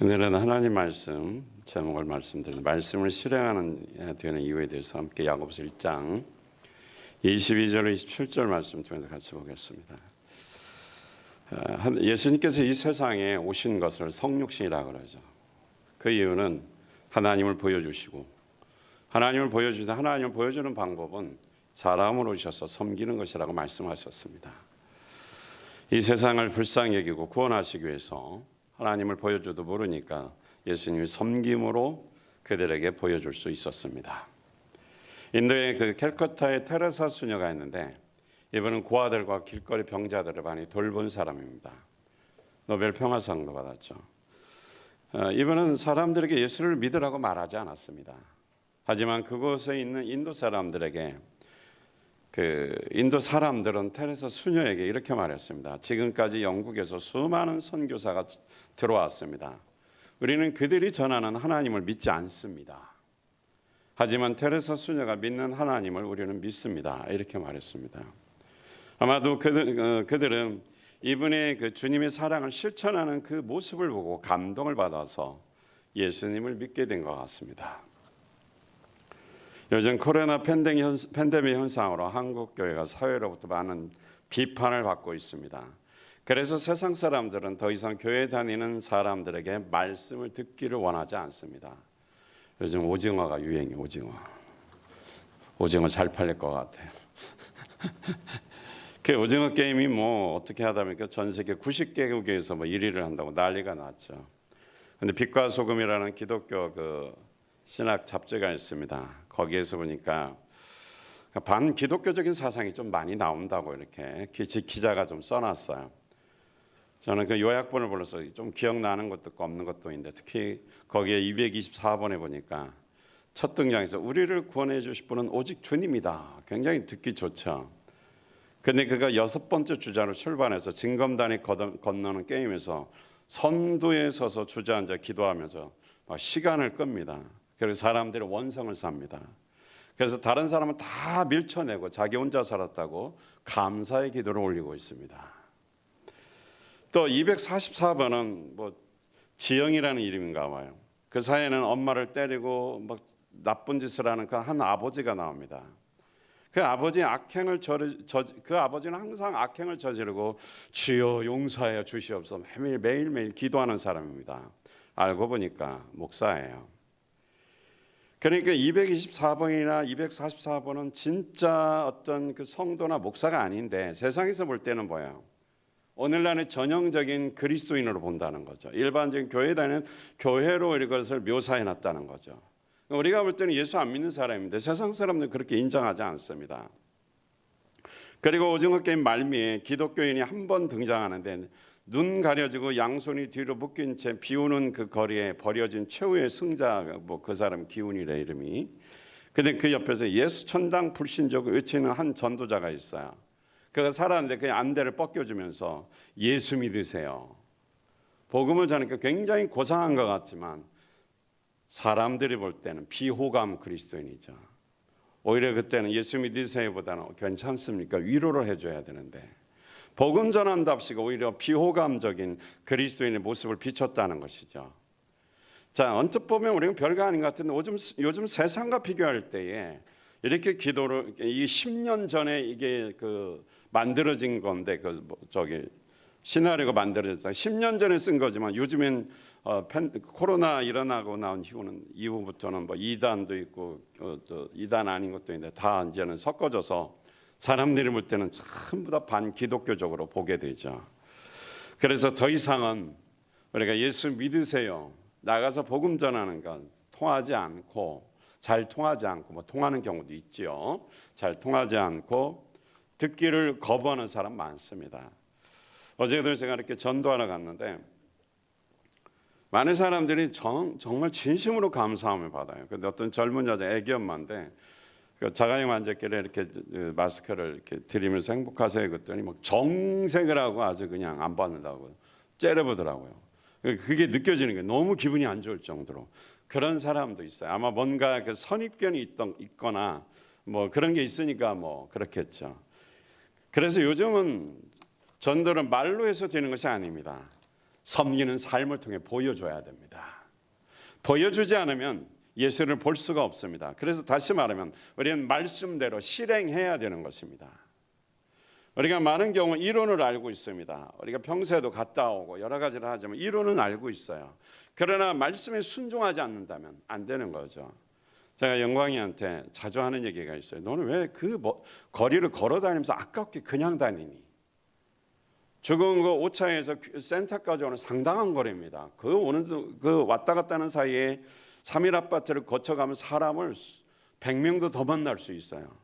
오늘은 하나님 말씀 제목을 말씀드리는 말씀을 실행하는 되는 이유에 대해서 함께 야고보서 1장 22절 27절 말씀 통해서 같이 보겠습니다. 예수님께서 이 세상에 오신 것을 성육신이라고 그러죠. 그 이유는 하나님을 보여주시고 하나님을 보여주는 방법은 사람으로 오셔서 섬기는 것이라고 말씀하셨습니다. 이 세상을 불쌍히 여기고 구원하시기 위해서 하나님을 보여줘도 모르니까 예수님이 섬김으로 그들에게 보여줄 수 있었습니다. 인도의 그 캘커타의 테레사 수녀가 있는데 이분은 고아들과 길거리 병자들을 많이 돌본 사람입니다. 노벨 평화상도 받았죠. 이분은 사람들에게 예수를 믿으라고 말하지 않았습니다. 하지만 그곳에 있는 인도 사람들에게 인도 사람들은 테레사 수녀에게 이렇게 말했습니다. 지금까지 영국에서 수많은 선교사가 들어왔습니다. 우리는 그들이 전하는 하나님을 믿지 않습니다. 하지만 테레사 수녀가 믿는 하나님을 우리는 믿습니다. 이렇게 말했습니다. 아마도 그들은 이분의 그 주님의 사랑을 실천하는 그 모습을 보고 감동을 받아서 예수님을 믿게 된 것 같습니다. 요즘 코로나 팬데믹 현상으로 한국 교회가 사회로부터 많은 비판을 받고 있습니다. 그래서 세상 사람들은 더 이상 교회 다니는 사람들에게 말씀을 듣기를 원하지 않습니다. 요즘 오징어가 유행이에요. 오징어 잘 팔릴 것 같아요. 그 오징어 게임이 뭐 어떻게 하다 보니까 전 세계 90개국에서 뭐 1위를 한다고 난리가 났죠. 근데 빛과 소금이라는 기독교 그 신학 잡지가 있습니다. 거기에서 보니까 반기독교적인 사상이 좀 많이 나온다고 이렇게 기자가 좀 써놨어요. 저는 그 요약본을 불러서 좀 기억나는 것도 있고 없는 것도 있는데 특히 거기에 224번에 보니까 첫 등장에서 우리를 구원해 주실 분은 오직 주님이다. 굉장히 듣기 좋죠. 근데 그가 6번째 주자로 출발해서 징검다리 건너는 게임에서 선두에 서서 주저앉아 기도하면서 시간을 끕니다. 그리고 사람들이 원성을 삽니다. 그래서 다른 사람은 다 밀쳐내고 자기 혼자 살았다고 감사의 기도를 올리고 있습니다. 또 244번은 뭐 지영이라는 이름인가 봐요. 그 사이에는 엄마를 때리고 막 나쁜 짓을 하는 그 한 아버지가 나옵니다. 그 아버지는 항상 악행을 저지르고 주여 용서하여 주시옵소서 매일매일 기도하는 사람입니다. 알고 보니까 목사예요. 그러니까 224번이나 244번은 진짜 어떤 그 성도나 목사가 아닌데 세상에서 볼 때는 뭐예요? 오늘날의 전형적인 그리스도인으로 본다는 거죠. 일반적인 교회 다니는 교회로 이것을 묘사해 놨다는 거죠. 우리가 볼 때는 예수 안 믿는 사람인데 세상 사람들은 그렇게 인정하지 않습니다. 그리고 오징어 게임 말미에 기독교인이 한 번 등장하는데 눈 가려지고 양손이 뒤로 묶인 채 비오는 그 거리에 버려진 최후의 승자, 뭐 그 사람 기훈이래 이름이. 근데 그 옆에서 예수 천당 불신자고 외치는 한 전도자가 있어요. 그가 살았는데 그 안대를 벗겨주면서 예수 믿으세요. 복음을 전하니까 굉장히 고상한 것 같지만 사람들이 볼 때는 비호감 그리스도인이죠. 오히려 그때는 예수 믿으세요보다는 괜찮습니까? 위로를 해줘야 되는데 복음 전한답시고 오히려 비호감적인 그리스도인의 모습을 비췄다는 것이죠. 자, 언뜻 보면 우리는 별거 아닌 것 같은데 요즘 세상과 비교할 때에 이렇게 기도를 이 10년 전에 이게 그 만들어진 건데 시나리오가 만들어졌다. 10년 전에 쓴 거지만 요즘엔 코로나 일어나고 나온 이후부터는 뭐 2단도 있고 또 2단 아닌 것도 있는데 다 이제는 섞어져서 사람들이 볼 때는 전부 다 반기독교적으로 보게 되죠. 그래서 더 이상은 우리가 예수 믿으세요. 나가서 복음 전하는 건 잘 통하지 않고 뭐 통하는 경우도 있지요. 잘 통하지 않고 듣기를 거부하는 사람 많습니다. 어제도 제가 이렇게 전도하러 갔는데 많은 사람들이 정말 진심으로 감사함을 받아요. 근데 어떤 젊은 여자 애기 엄마인데 그 자가용 앉았길래 이렇게 마스크를 이렇게 드리면서 행복하세요 그랬더니 막 정색을 하고 아주 그냥 안 받는다고 째려보더라고요. 그게 느껴지는 게 너무 기분이 안 좋을 정도로 그런 사람도 있어요. 아마 뭔가 그 선입견이 있거나 뭐 그런 게 있으니까 뭐 그렇겠죠. 그래서 요즘은 전도는 말로 해서 되는 것이 아닙니다. 섬기는 삶을 통해 보여줘야 됩니다. 보여주지 않으면 예수를 볼 수가 없습니다. 그래서 다시 말하면 우리는 말씀대로 실행해야 되는 것입니다. 우리가 많은 경우 이론을 알고 있습니다. 우리가 평소에도 갔다 오고 여러 가지를 하지만 이론은 알고 있어요. 그러나 말씀에 순종하지 않는다면 안 되는 거죠. 제가 영광이한테 자주 하는 얘기가 있어요. 너는 왜 그 거리를 걸어 다니면서 아깝게 그냥 다니니? 죽은 그 오차에서 센터까지 오는 상당한 거리입니다. 그 왔다 갔다 하는 사이에 3일 아파트를 거쳐가면 사람을 100명도 더 만날 수 있어요.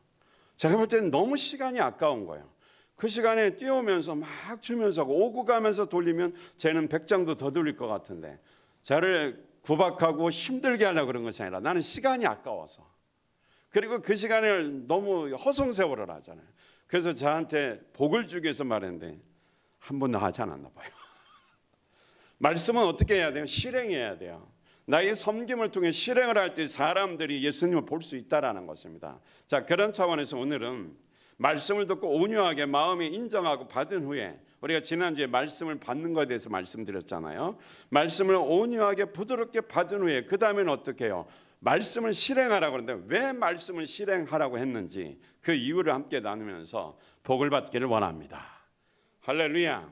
제가 볼 때는 너무 시간이 아까운 거예요. 그 시간에 뛰어오면서 막 주면서 오고 가면서 돌리면 쟤는 100장도 더 돌릴 것 같은데 저를 구박하고 힘들게 하려고 그런 것이 아니라 나는 시간이 아까워서, 그리고 그 시간을 너무 허송세월을 하잖아요. 그래서 저한테 복을 주기 위해서 말했는데 한 번도 하지 않았나 봐요. 말씀은 어떻게 해야 돼요? 실행해야 돼요. 나의 섬김을 통해 실행을 할 때 사람들이 예수님을 볼 수 있다라는 것입니다. 자, 그런 차원에서 오늘은 말씀을 듣고 온유하게 마음에 인정하고 받은 후에, 우리가 지난주에 말씀을 받는 것에 대해서 말씀드렸잖아요. 말씀을 온유하게 부드럽게 받은 후에 그 다음에는 어떻게 해요? 말씀을 실행하라고 하는데 왜 말씀을 실행하라고 했는지 그 이유를 함께 나누면서 복을 받기를 원합니다. 할렐루야.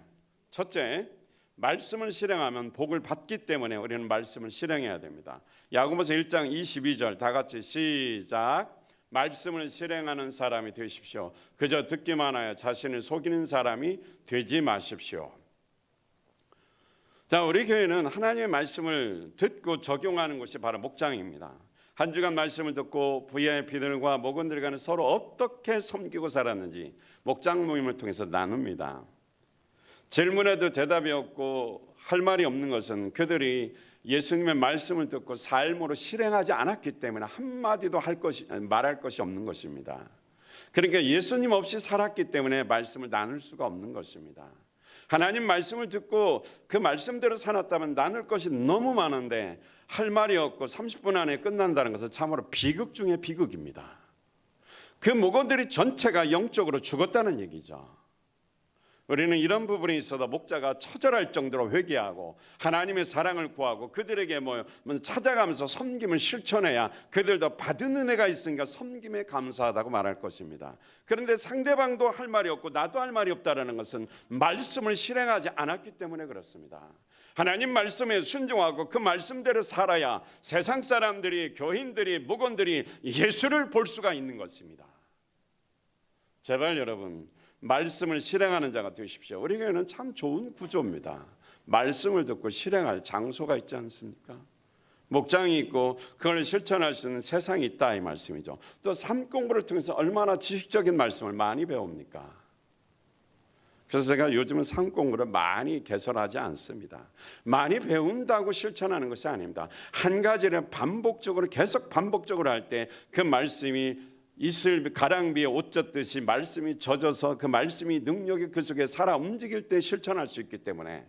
첫째, 말씀을 실행하면 복을 받기 때문에 우리는 말씀을 실행해야 됩니다. 야고보서 1장 22절 다 같이 시작. 말씀을 실행하는 사람이 되십시오. 그저 듣기만 하여 자신을 속이는 사람이 되지 마십시오. 자, 우리 교회는 하나님의 말씀을 듣고 적용하는 것이 바로 목장입니다. 한 주간 말씀을 듣고 VIP들과 목원들과는 서로 어떻게 섬기고 살았는지 목장 모임을 통해서 나눕니다. 질문에도 대답이 없고 할 말이 없는 것은 그들이 예수님의 말씀을 듣고 삶으로 실행하지 않았기 때문에 한마디도 말할 것이 없는 것입니다. 그러니까 예수님 없이 살았기 때문에 말씀을 나눌 수가 없는 것입니다. 하나님 말씀을 듣고 그 말씀대로 살았다면 나눌 것이 너무 많은데 할 말이 없고 30분 안에 끝난다는 것은 참으로 비극 중에 비극입니다. 그 목원들이 전체가 영적으로 죽었다는 얘기죠. 우리는 이런 부분이 있어도 목자가 처절할 정도로 회개하고 하나님의 사랑을 구하고 그들에게 찾아가면서 섬김을 실천해야 그들도 받은 은혜가 있으니까 섬김에 감사하다고 말할 것입니다. 그런데 상대방도 할 말이 없고 나도 할 말이 없다는 것은 말씀을 실행하지 않았기 때문에 그렇습니다. 하나님 말씀에 순종하고 그 말씀대로 살아야 세상 사람들이, 교인들이, 목원들이 예수를 볼 수가 있는 것입니다. 제발 여러분, 말씀을 실행하는 자가 되십시오. 우리 교회는 참 좋은 구조입니다. 말씀을 듣고 실행할 장소가 있지 않습니까? 목장이 있고 그걸 실천할 수 있는 세상이 있다, 이 말씀이죠. 또 삶 공부를 통해서 얼마나 지식적인 말씀을 많이 배웁니까? 그래서 제가 요즘은 삶 공부를 많이 개설하지 않습니다. 많이 배운다고 실천하는 것이 아닙니다. 한 가지를 계속 반복적으로 할 때 그 말씀이 이슬 가랑비에 옷 젖듯이 말씀이 젖어서 그 말씀이 능력이 그 속에 살아 움직일 때 실천할 수 있기 때문에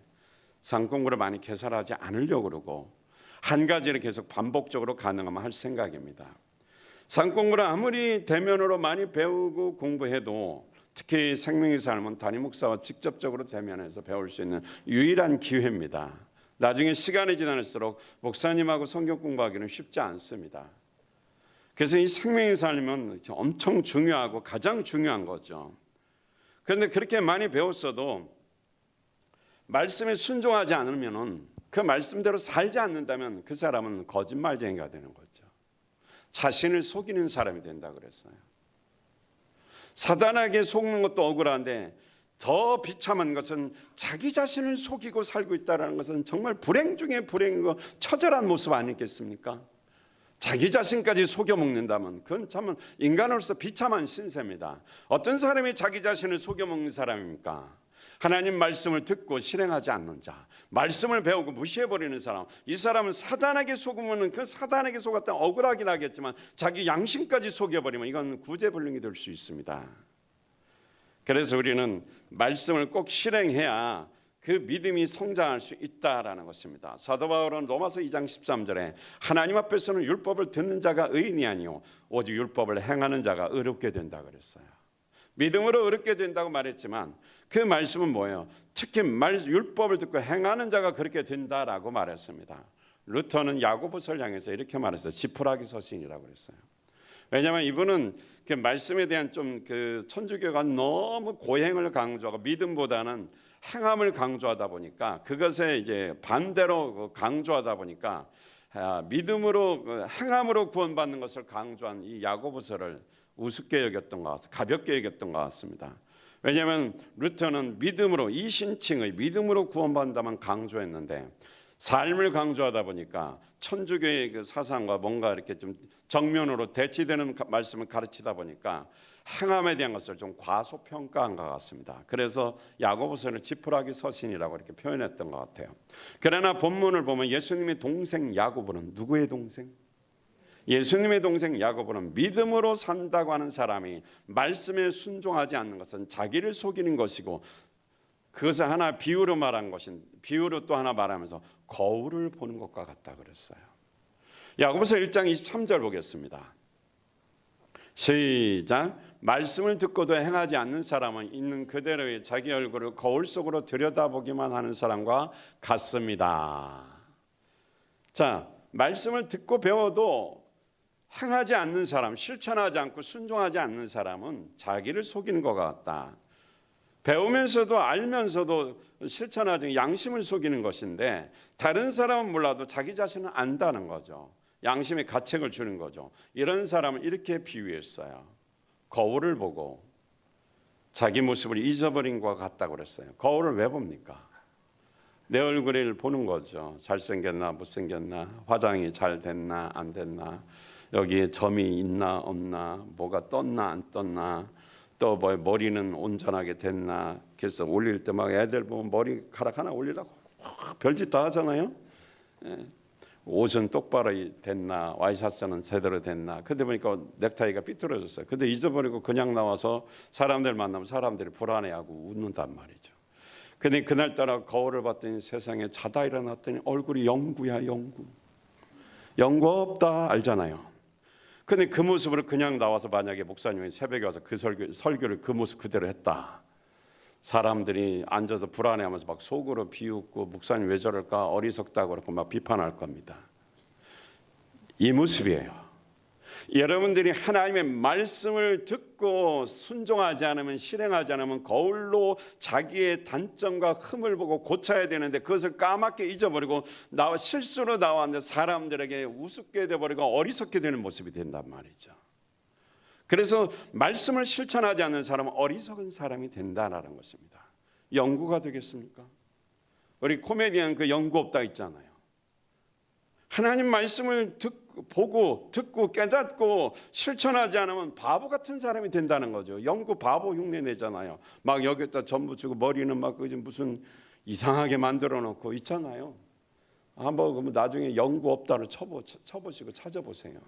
상공부를 많이 개설하지 않으려고 그러고 한 가지를 계속 반복적으로 가능하면 할 생각입니다. 상공부를 아무리 대면으로 많이 배우고 공부해도 특히 생명의 삶은 담임 목사와 직접적으로 대면해서 배울 수 있는 유일한 기회입니다. 나중에 시간이 지날수록 목사님하고 성경 공부하기는 쉽지 않습니다. 그래서 이 생명의 삶은 엄청 중요하고 가장 중요한 거죠. 그런데 그렇게 많이 배웠어도 말씀에 순종하지 않으면, 그 말씀대로 살지 않는다면 그 사람은 거짓말쟁이가 되는 거죠. 자신을 속이는 사람이 된다 그랬어요. 사단에게 속는 것도 억울한데 더 비참한 것은 자기 자신을 속이고 살고 있다는 것은 정말 불행 중에 불행이고 처절한 모습 아니겠습니까? 자기 자신까지 속여 먹는다면 그건 참 인간으로서 비참한 신세입니다. 어떤 사람이 자기 자신을 속여 먹는 사람입니까? 하나님 말씀을 듣고 실행하지 않는 자, 말씀을 배우고 무시해버리는 사람, 이 사람은 사단에게 속으면 그 사단에게 속았다 억울하긴 하겠지만 자기 양심까지 속여버리면 이건 구제불능이 될 수 있습니다. 그래서 우리는 말씀을 꼭 실행해야 그 믿음이 성장할 수 있다라는 것입니다. 사도 바울은 로마서 2장 13절에 하나님 앞에서는 율법을 듣는 자가 의인이 아니요 오직 율법을 행하는 자가 의롭게 된다 그랬어요. 믿음으로 의롭게 된다고 말했지만 그 말씀은 뭐예요? 특히 율법을 듣고 행하는 자가 그렇게 된다라고 말했습니다. 루터는 야고보서를 향해서 이렇게 말했어요. 지푸라기 서신이라고 그랬어요. 왜냐하면 이분은 그 말씀에 대한 좀 그 천주교가 너무 고행을 강조하고 믿음보다는 행함을 강조하다 보니까, 그것에 이제 반대로 강조하다 보니까 믿음으로 행함으로 구원받는 것을 강조한 이 야고보서를 우습게 여겼던 것 같습니다. 가볍게 여겼던 것 같습니다. 왜냐하면 루터는 믿음으로, 이신칭의 믿음으로 구원받는다만 강조했는데, 삶을 강조하다 보니까 천주교의 그 사상과 뭔가 이렇게 좀 정면으로 대치되는 말씀을 가르치다 보니까 행함에 대한 것을 좀 과소평가한 것 같습니다. 그래서 야고보서는 지푸라기 서신이라고 이렇게 표현했던 것 같아요. 그러나 본문을 보면 예수님의 동생 야고보는 누구의 동생? 예수님의 동생 야고보는 믿음으로 산다고 하는 사람이 말씀에 순종하지 않는 것은 자기를 속이는 것이고, 그것을 하나 비유로 말한 것인, 비유로 또 하나 말하면서 거울을 보는 것과 같다 그랬어요. 야고보서 1장 23절 보겠습니다. 시작. 말씀을 듣고도 행하지 않는 사람은 있는 그대로의 자기 얼굴을 거울 속으로 들여다보기만 하는 사람과 같습니다. 자, 말씀을 듣고 배워도 행하지 않는 사람, 실천하지 않고 순종하지 않는 사람은 자기를 속이는 것 같다. 배우면서도 알면서도 실천하지, 양심을 속이는 것인데, 다른 사람은 몰라도 자기 자신은 안다는 거죠. 양심의 가책을 주는 거죠. 이런 사람을 이렇게 비유했어요. 거울을 보고 자기 모습을 잊어버린 것 같다고 그랬어요. 거울을 왜 봅니까? 내 얼굴을 보는 거죠. 잘생겼나 못생겼나, 화장이 잘 됐나 안 됐나, 여기에 점이 있나 없나, 뭐가 떴나 안 떴나, 또 뭐 머리는 온전하게 됐나. 그래서 올릴 때 막 애들 보면 머리카락 하나 올리려고 별짓 다 하잖아요. 옷은 똑바로 됐나, 와이셔츠는 제대로 됐나. 근데 보니까 넥타이가 삐뚤어졌어요. 근데 잊어버리고 그냥 나와서 사람들 만나면 사람들이 불안해하고 웃는단 말이죠. 근데 그날따라 거울을 봤더니 세상에 자다 일어났더니 얼굴이 영구야, 영구. 영구 없다 알잖아요. 근데 그 모습으로 그냥 나와서 만약에 목사님이 새벽에 와서 그 설교를 그 모습 그대로 했다, 사람들이 앉아서 불안해하면서 막 속으로 비웃고 목사님 왜 저럴까, 어리석다고 그러고 막 비판할 겁니다. 이 모습이에요. 여러분들이 하나님의 말씀을 듣고 순종하지 않으면, 실행하지 않으면 거울로 자기의 단점과 흠을 보고 고쳐야 되는데 그것을 까맣게 잊어버리고 실수로 나왔는데 사람들에게 우습게 되어버리고 어리석게 되는 모습이 된단 말이죠. 그래서 말씀을 실천하지 않는 사람은 어리석은 사람이 된다는 것입니다. 영구가 되겠습니까? 우리 코미디언 그 영구 없다 있잖아요. 하나님 말씀을 보고 듣고 깨닫고 실천하지 않으면 바보 같은 사람이 된다는 거죠. 영구 바보 흉내 내잖아요. 막 여기다 전부 주고 머리는 막 무슨 이상하게 만들어 놓고 있잖아요. 한번 나중에 영구 없다를 쳐보시고 찾아보세요.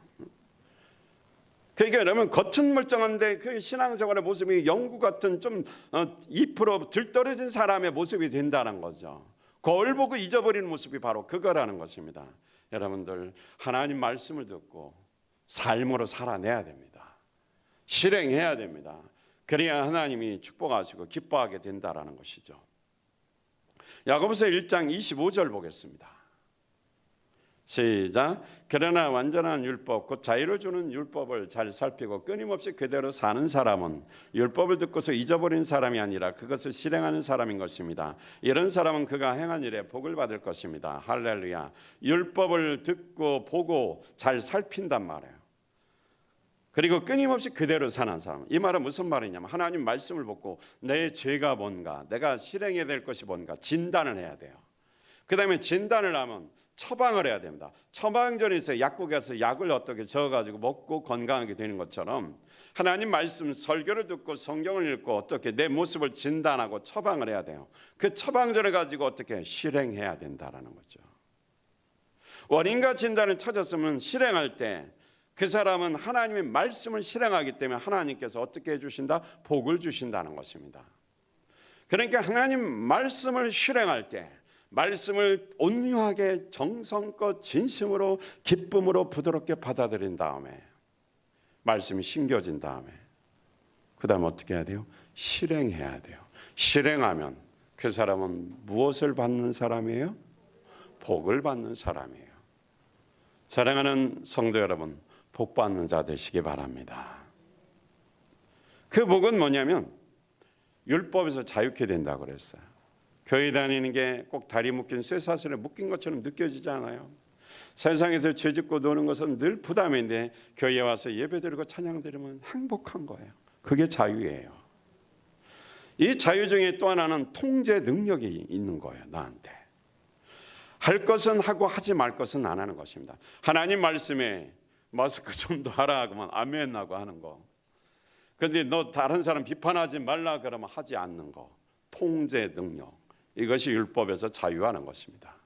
그러니까 여러분, 겉은 멀쩡한데 그 신앙생활의 모습이 영구 같은 좀 2% 들떨어진 사람의 모습이 된다는 거죠. 거울 보고 잊어버리는 모습이 바로 그거라는 것입니다. 여러분들, 하나님 말씀을 듣고 삶으로 살아내야 됩니다. 실행해야 됩니다. 그래야 하나님이 축복하시고 기뻐하게 된다라는 것이죠. 야고보서 1장 25절 보겠습니다. 시작. 그러나 완전한 율법, 곧 자유를 주는 율법을 잘 살피고 끊임없이 그대로 사는 사람은 율법을 듣고서 잊어버린 사람이 아니라 그것을 실행하는 사람인 것입니다. 이런 사람은 그가 행한 일에 복을 받을 것입니다. 할렐루야. 율법을 듣고 보고 잘 살핀단 말이에요. 그리고 끊임없이 그대로 사는 사람. 이 말은 무슨 말이냐면, 하나님 말씀을 보고 내 죄가 뭔가, 내가 실행해야 될 것이 뭔가 진단을 해야 돼요. 그 다음에 진단을 하면 처방을 해야 됩니다. 처방전에서 약국에서 약을 어떻게 저어가지고 먹고 건강하게 되는 것처럼, 하나님 말씀 설교를 듣고 성경을 읽고 어떻게 내 모습을 진단하고 처방을 해야 돼요. 그 처방전을 가지고 어떻게 실행해야 된다라는 거죠. 원인과 진단을 찾았으면 실행할 때 그 사람은 하나님의 말씀을 실행하기 때문에 하나님께서 어떻게 해주신다? 복을 주신다는 것입니다. 그러니까 하나님 말씀을 실행할 때 말씀을 온유하게 정성껏 진심으로 기쁨으로 부드럽게 받아들인 다음에, 말씀이 심겨진 다음에 그 다음에 어떻게 해야 돼요? 실행해야 돼요. 실행하면 그 사람은 무엇을 받는 사람이에요? 복을 받는 사람이에요. 사랑하는 성도 여러분, 복 받는 자 되시기 바랍니다. 그 복은 뭐냐면 율법에서 자유케 된다고 그랬어요. 교회 다니는 게 꼭 다리 묶인 쇠사슬에 묶인 것처럼 느껴지지 않아요? 세상에서 죄짓고 노는 것은 늘 부담인데 교회에 와서 예배드리고 찬양드리면 행복한 거예요. 그게 자유예요. 이 자유 중에 또 하나는 통제 능력이 있는 거예요. 나한테 할 것은 하고 하지 말 것은 안 하는 것입니다. 하나님 말씀에 마스크 좀 더 하라 하면 아멘 하고 하는 거. 근데 너 다른 사람 비판하지 말라 그러면 하지 않는 거. 통제 능력. 이것이 율법에서 자유하는 것입니다.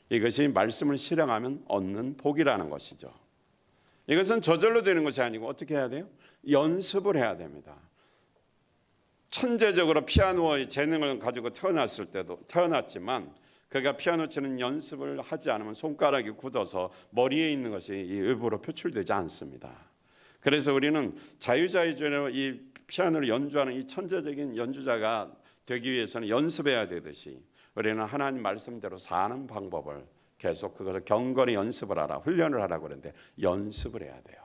이것이 말씀을 실행하면 얻는 복이라는 것이죠. 이것은 저절로 되는 것이 아니고 어떻게 해야 돼요? 연습을 해야 됩니다. 천재적으로 피아노의 재능을 가지고 태어났지만 그가 피아노 치는 연습을 하지 않으면 손가락이 굳어서 머리에 있는 것이 외부로 표출되지 않습니다. 그래서 우리는 자유자유주의로 이 피아노를 연주하는 이 천재적인 연주자가 되기 위해서는 연습해야 되듯이 우리는 하나님 말씀대로 사는 방법을 계속 그것을 경건히 연습을 하라, 훈련을 하라고 그러는데 연습을 해야 돼요.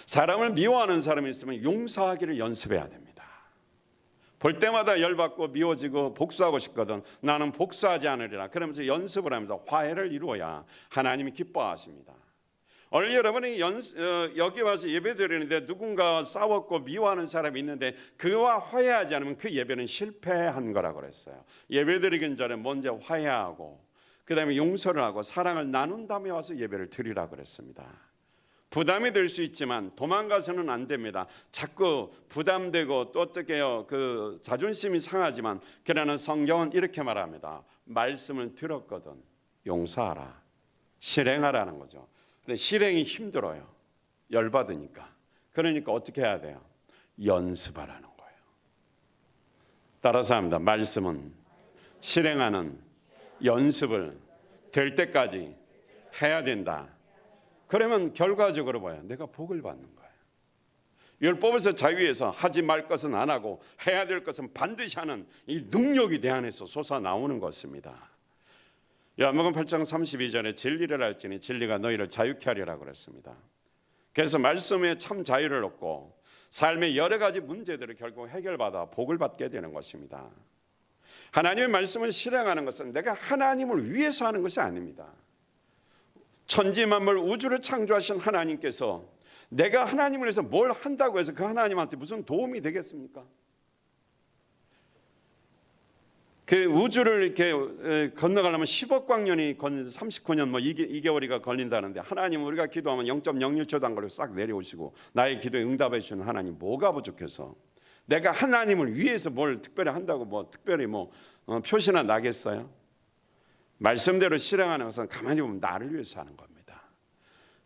사람을 미워하는 사람이 있으면 용서하기를 연습해야 됩니다. 볼 때마다 열받고 미워지고 복수하고 싶거든. 나는 복수하지 않으리라. 그러면서 연습을 하면서 화해를 이루어야 하나님이 기뻐하십니다. 오늘 여러분이 여기 와서 예배 드리는데 누군가와 싸웠고 미워하는 사람이 있는데 그와 화해하지 않으면 그 예배는 실패한 거라고 그랬어요. 예배 드리기 전에 먼저 화해하고 그 다음에 용서를 하고 사랑을 나눈 다음에 와서 예배를 드리라고 그랬습니다. 부담이 될 수 있지만 도망가서는 안 됩니다. 자꾸 부담되고 또 어떻게요? 그 자존심이 상하지만 그러나 성경은 이렇게 말합니다. 말씀을 들었거든 용서하라, 실행하라는 거죠. 근데 실행이 힘들어요. 열받으니까. 그러니까 어떻게 해야 돼요? 연습하라는 거예요. 따라서 합니다. 말씀은 실행하는 연습을 될 때까지 해야 된다. 그러면 결과적으로 봐요. 내가 복을 받는 거예요. 율법에서 자유해서 하지 말 것은 안 하고 해야 될 것은 반드시 하는 이 능력이 내 안에서 솟아나오는 것입니다. 요한복음 8장 32절에 진리를 알지니 진리가 너희를 자유케 하리라고 그랬습니다. 그래서 말씀에 참 자유를 얻고 삶의 여러 가지 문제들을 결국 해결받아 복을 받게 되는 것입니다. 하나님의 말씀을 실행하는 것은 내가 하나님을 위해서 하는 것이 아닙니다. 천지 만물 우주를 창조하신 하나님께서 내가 하나님을 위해서 뭘 한다고 해서 그 하나님한테 무슨 도움이 되겠습니까? 그 우주를 이렇게 건너가려면 10억 광년이 39년 뭐 2개월이가 걸린다는데 하나님 우리가 기도하면 0.01초도 안 걸리고 싹 내려오시고 나의 기도에 응답해 주시는 하나님 뭐가 부족해서 내가 하나님을 위해서 뭘 특별히 한다고 뭐 특별히 표시나 나겠어요? 말씀대로 실행하는 것은 가만히 보면 나를 위해서 하는 겁니다.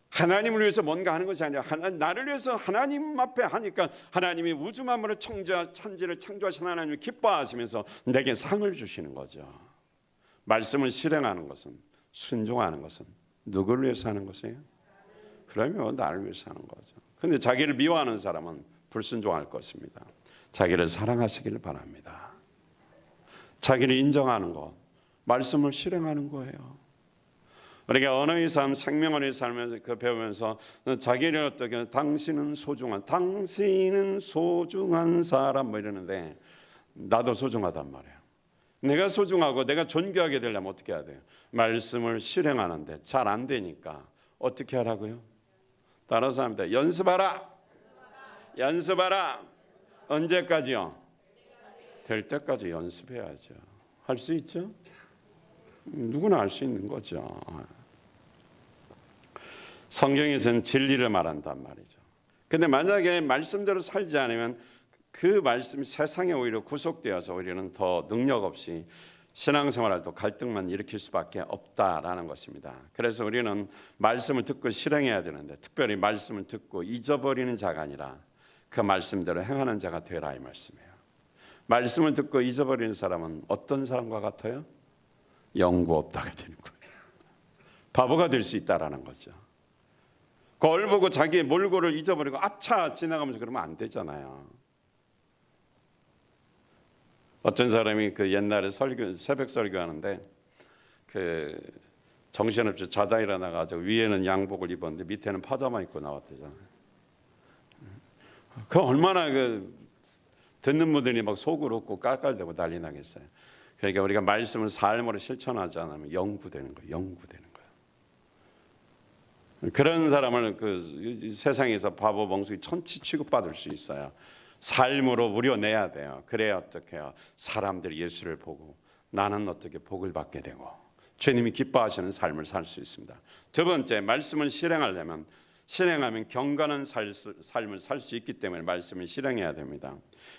하나님을 위해서 뭔가 하는 것이 아니라 나를 위해서 하나님 앞에 하니까 하나님이 우주 만물을 천지를 창조하신 하나님을 기뻐하시면서 내게 상을 주시는 거죠. 말씀을 실행하는 것은 순종하는 것은 누구를 위해서 하는 것이에요? 그러면 나를 위해서 하는 거죠. 그런데 자기를 미워하는 사람은 불순종할 것입니다. 자기를 사랑하시기를 바랍니다. 자기를 인정하는 것, 말씀을 실행하는 거예요. 우리가 언어의 삶, 생명언의 삶을 배우면서 자기를 어떻게 당신은 소중한 사람 뭐 이러는데 나도 소중하단 말이에요. 내가 소중하고 내가 존귀하게 되려면 어떻게 해야 돼요? 말씀을 실행하는데 잘 안 되니까 어떻게 하라고요? 따라서 합니다. 연습하라. 언제까지요? 될 때까지 연습해야죠. 할 수 있죠? 누구나 할 수 있는 거죠. 성경에서는 진리를 말한단 말이죠. 근데 만약에 말씀대로 살지 않으면 그 말씀이 세상에 오히려 구속되어서 우리는 더 능력 없이 신앙생활할 때 갈등만 일으킬 수밖에 없다라는 것입니다. 그래서 우리는 말씀을 듣고 실행해야 되는데 특별히 말씀을 듣고 잊어버리는 자가 아니라 그 말씀대로 행하는 자가 되라 이 말씀이에요. 말씀을 듣고 잊어버리는 사람은 어떤 사람과 같아요? 영구 없다가 되는 거예요. 바보가 될 수 있다라는 거죠. 거울 보고 자기의 몰골을 잊어버리고 아차 지나가면서 그러면 안 되잖아요. 어떤 사람이 그 옛날에 새벽 설교하는데 그 정신없이 자다 일어나가지고 위에는 양복을 입었는데 밑에는 파자마 입고 나왔대잖아요. 그 얼마나 그 듣는 분들이 막 속을 웃고 깔깔대고 난리 나겠어요. 그러니까 우리가 말씀을 삶으로 실천하지 않으면 영구되는 거예요. 영구되는 거예요. 그런 사람을 그 세상에서 바보 멍청이 천치 취급받을 수 있어요. 삶으로 우려내야 돼요. 그래야 어떻게 해요? 사람들이 예수를 보고 나는 어떻게 복을 받게 되고 주님이 기뻐하시는 삶을 살 수 있습니다. 두 번째, 말씀을 실행하면 경건한 삶을 살 수 있기 때문에 말씀을 실행해야 됩니다.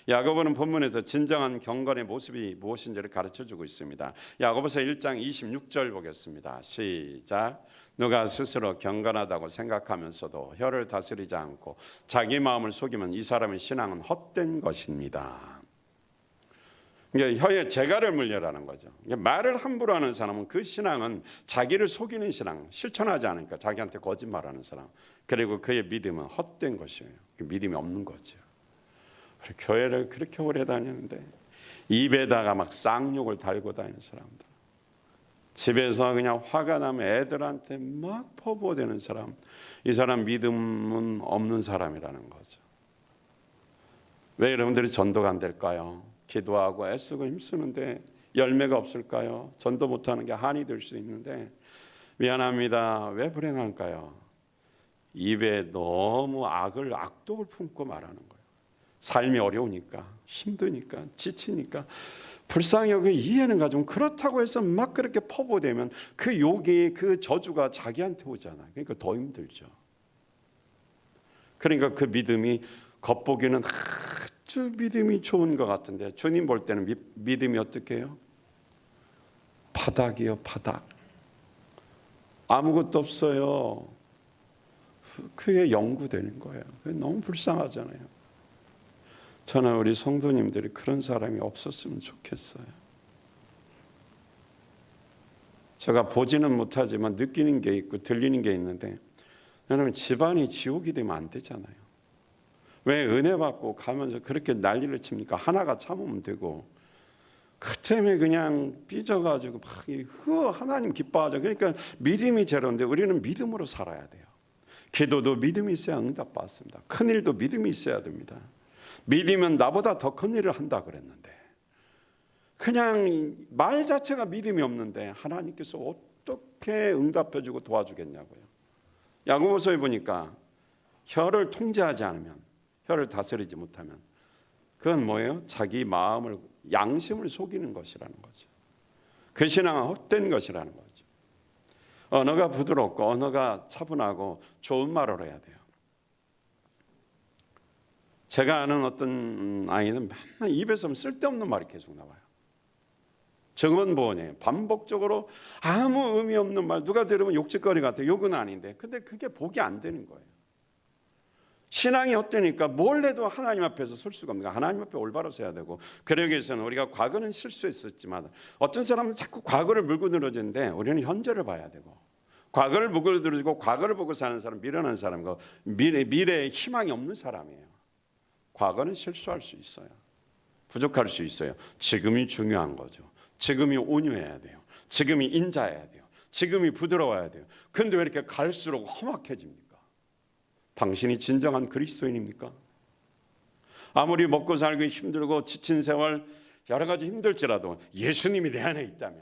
야고보는 본문에서 진정한 경건의 모습이 무엇인지를 가르쳐주고 있습니다. 야고보서 1장 26절 보겠습니다. 시작. 누가 스스로 경건하다고 생각하면서도 혀를 다스리지 않고 자기 마음을 속이면 이 사람의 신앙은 헛된 것입니다. 그러니까 혀에 재갈을 물려라는 거죠. 말을 함부로 하는 사람은 그 신앙은 자기를 속이는 신앙, 실천하지 않으니까 자기한테 거짓말하는 사람. 그리고 그의 믿음은 헛된 것이에요. 믿음이 없는 거죠. 교회를 그렇게 오래 다니는데 입에다가 막 쌍욕을 달고 다니는 사람들, 집에서 그냥 화가 나면 애들한테 막 포보되는 사람, 이 사람 믿음은 없는 사람이라는 거죠. 왜 여러분들이 전도가 안 될까요? 기도하고 애쓰고 힘쓰는데 열매가 없을까요? 전도 못하는 게 한이 될 수 있는데 미안합니다. 왜 불행할까요? 입에 너무 악독을 품고 말하는 거예요. 삶이 어려우니까, 힘드니까, 지치니까 불쌍히 여기 이해는 가지고 그렇다고 해서 막 그렇게 퍼부으면 그 욕이, 그 저주가 자기한테 오잖아요. 그러니까 더 힘들죠. 그러니까 그 믿음이 겉보기는 아주 믿음이 좋은 것 같은데 주님 볼 때는 믿음이 어떻게 해요? 바닥이요, 바닥. 아무것도 없어요. 그게 영구되는 거예요. 너무 불쌍하잖아요. 저는 우리 성도님들이 그런 사람이 없었으면 좋겠어요. 제가 보지는 못하지만 느끼는 게 있고 들리는 게 있는데 여러분, 집안이 지옥이 되면 안 되잖아요. 왜 은혜 받고 가면서 그렇게 난리를 칩니까? 하나가 참으면 되고 그 때문에 그냥 삐져가지고 막 하나님 기뻐하죠. 그러니까 믿음이 제로인데 우리는 믿음으로 살아야 돼요. 기도도 믿음이 있어야 응답받습니다. 큰일도 믿음이 있어야 됩니다. 믿으면 나보다 더 큰 일을 한다 그랬는데 그냥 말 자체가 믿음이 없는데 하나님께서 어떻게 응답해주고 도와주겠냐고요. 야고보서에 보니까 혀를 통제하지 않으면, 혀를 다스리지 못하면 그건 뭐예요? 자기 마음을, 양심을 속이는 것이라는 거죠. 그 신앙은 헛된 것이라는 거죠. 언어가 부드럽고 언어가 차분하고 좋은 말을 해야 돼요. 제가 아는 어떤 아이는 맨날 입에서 쓸데없는 말이 계속 나와요. 정원보원이에요. 반복적으로 아무 의미 없는 말, 누가 들으면 욕짓거리 같아요. 욕은 아닌데 근데 그게 복이 안 되는 거예요. 신앙이 헛되니까 뭘 해도 하나님 앞에서 설 수가 없는 거예요. 하나님 앞에 올바로 서야 되고, 그러기 위해서는 우리가 과거는 실수했었지만 어떤 사람은 자꾸 과거를 물고 늘어지는데 우리는 현재를 봐야 되고, 과거를 물고 늘어지고 과거를 보고 사는 사람, 미련한 사람이고 미래에 희망이 없는 사람이에요. 과거는 실수할 수 있어요. 부족할 수 있어요. 지금이 중요한 거죠. 지금이 온유해야 돼요. 지금이 인자해야 돼요. 지금이 부드러워야 돼요. 그런데 왜 이렇게 갈수록 험악해집니까? 당신이 진정한 그리스도인입니까? 아무리 먹고 살기 힘들고 지친 세월 여러 가지 힘들지라도 예수님이 내 안에 있다면,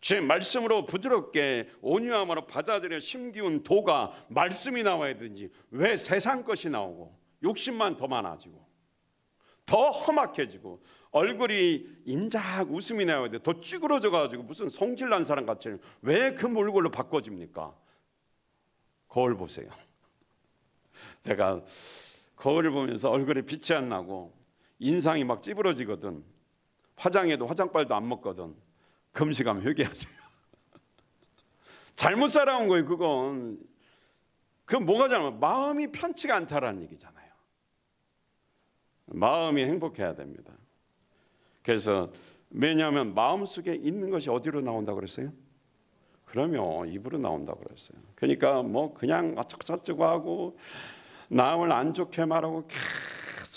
제 말씀으로 부드럽게 온유함으로 받아들여 심기운 도가 말씀이 나와야 되는지 왜 세상 것이 나오고 욕심만 더 많아지고 더 험악해지고 얼굴이 인자하고 웃음이 나와야 돼. 더 찌그러져 가지고 무슨 성질난 사람 같이 왜 그 얼굴로 바꿔집니까? 거울 보세요. 내가 거울을 보면서 얼굴에 빛이 안 나고 인상이 막 찌부러지거든. 화장해도 화장빨도 안 먹거든. 금식하면 회개하세요. 잘못 살아온 거예요. 그건 뭐가 잘못? 마음이 편치가 않다라는 얘기잖아요. 마음이 행복해야 됩니다. 그래서 왜냐하면 마음속에 있는 것이 어디로 나온다고 그랬어요? 그러면 입으로 나온다고 그랬어요. 그러니까 뭐 그냥 어쩌고저쩌고 하고 남을 안 좋게 말하고